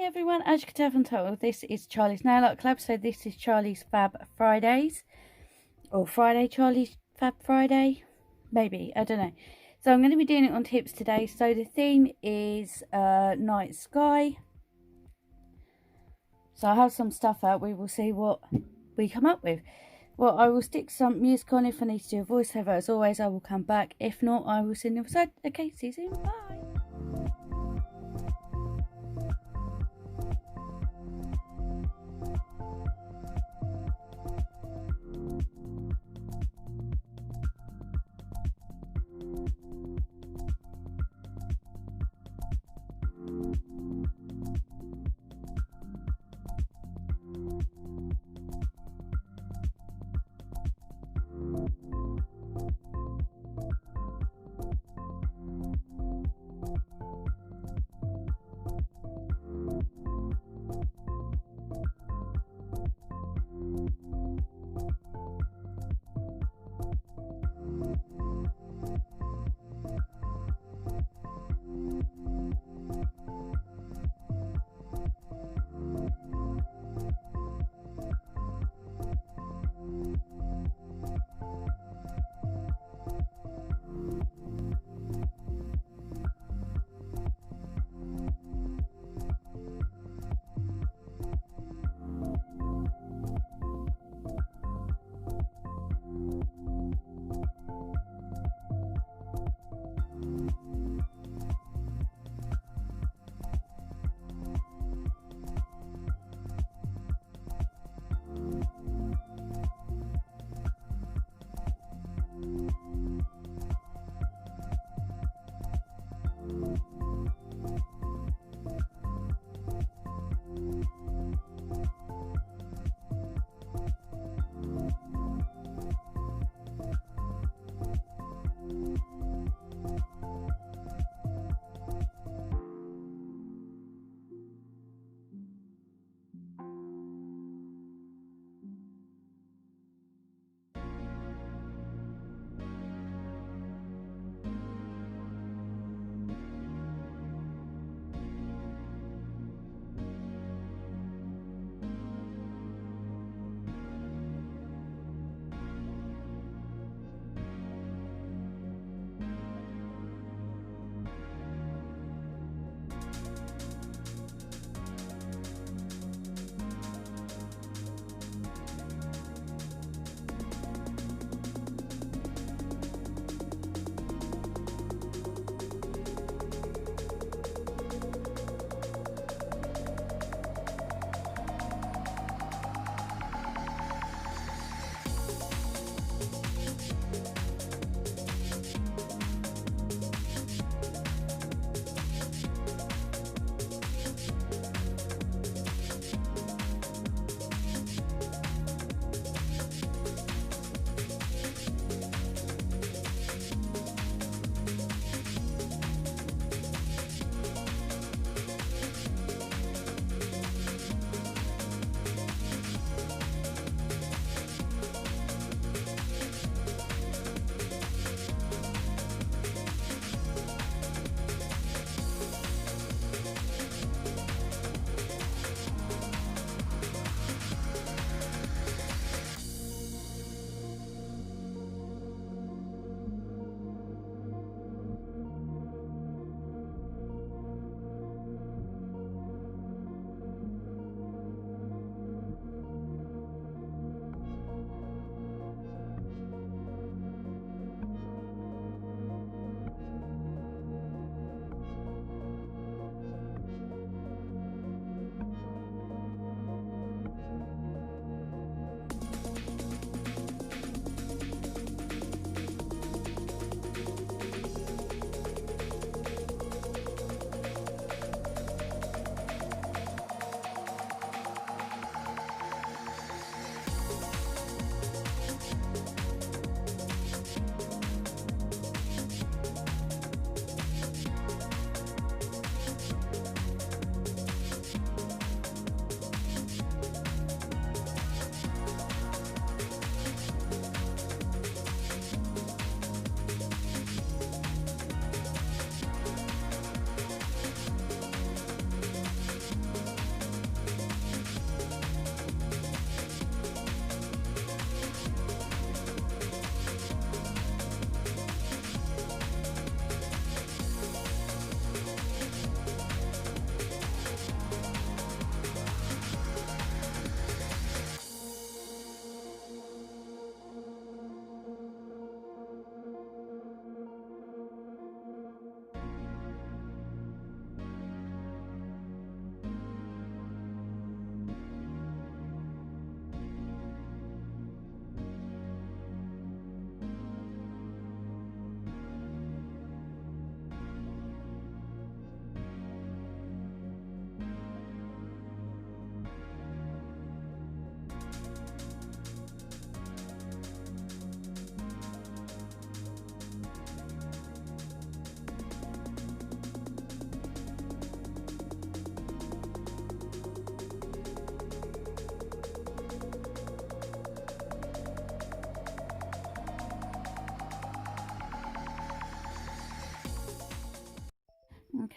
everyone, as you can tell from the title, this is Charlie's Nail Art Club. So this is Charlie's Fab Fridays, or Friday Charlie's Fab Friday, maybe, I don't know. So I'm going to be doing it on tips today. So the theme is night sky. So I have some stuff out, we will see what we come up with. Well, I will stick some music on if I need to do a voiceover. As always, I will come back. If not, I will send the other side. Okay, see you soon, bye.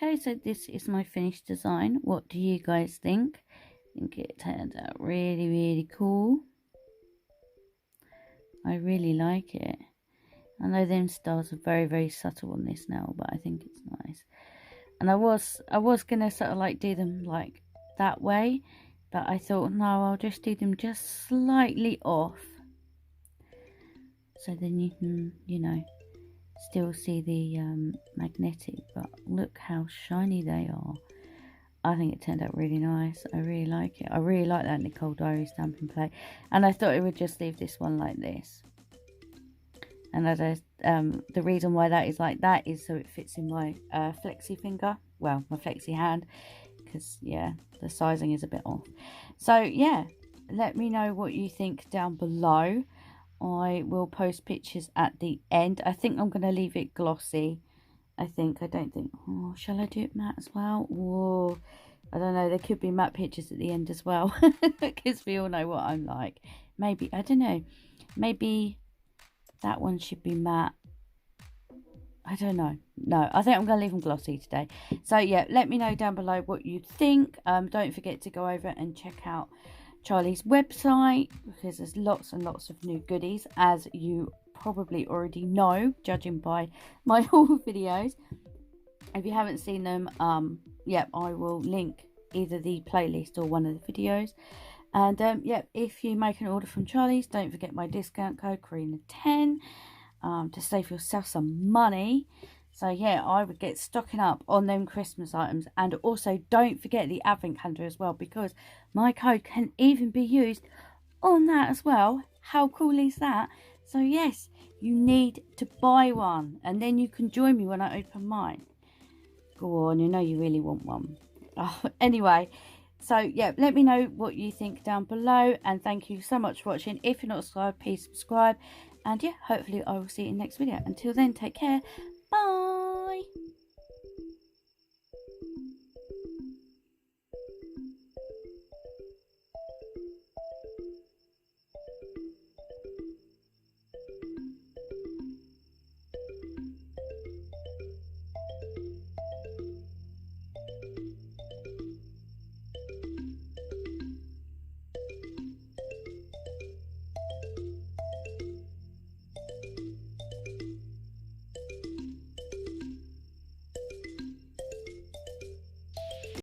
Okay, so this is my finished design. What do you guys think? I think it turned out really, really cool. I really like it. I know them stars are very, very subtle on this now, but I think it's nice. And I was gonna sort of like do them like that way, but I thought no, I'll just do them just slightly off, so then you can, you know, still see the magnetic. But look how shiny they are. I think it turned out really nice. I really like it. I really like that Nicole Diary stamping plate, and I thought I would just leave this one like this. And as the reason why that is like that is so it fits in my flexi finger, well, my flexi hand, because yeah, the sizing is a bit off. So yeah, let me know what you think down below. I will post pictures at the end. I think I'm going to leave it glossy. I don't think, oh, shall I do it matte as well? Whoa, I don't know, there could be matte pictures at the end as well, because we all know what I'm like. Maybe, I don't know, maybe that one should be matte. I don't know. No, I think I'm going to leave them glossy today. So yeah, let me know down below what you think. Don't forget to go over and check out Charlie's website, because there's lots and lots of new goodies, as you probably already know, judging by my haul videos. If you haven't seen them, yeah, I will link either the playlist or one of the videos. And yeah, if you make an order from Charlie's, don't forget my discount code Karina10 to save yourself some money. So yeah, I would get stocking up on them Christmas items. And also don't forget the advent calendar as well, because my code can even be used on that as well. How cool is that? So yes, you need to buy one, and then you can join me when I open mine. Go on, you know you really want one. Oh, anyway, so yeah, let me know what you think down below, and thank you so much for watching. If you're not subscribed, please subscribe, and yeah, hopefully I will see you in the next video. Until then, take care.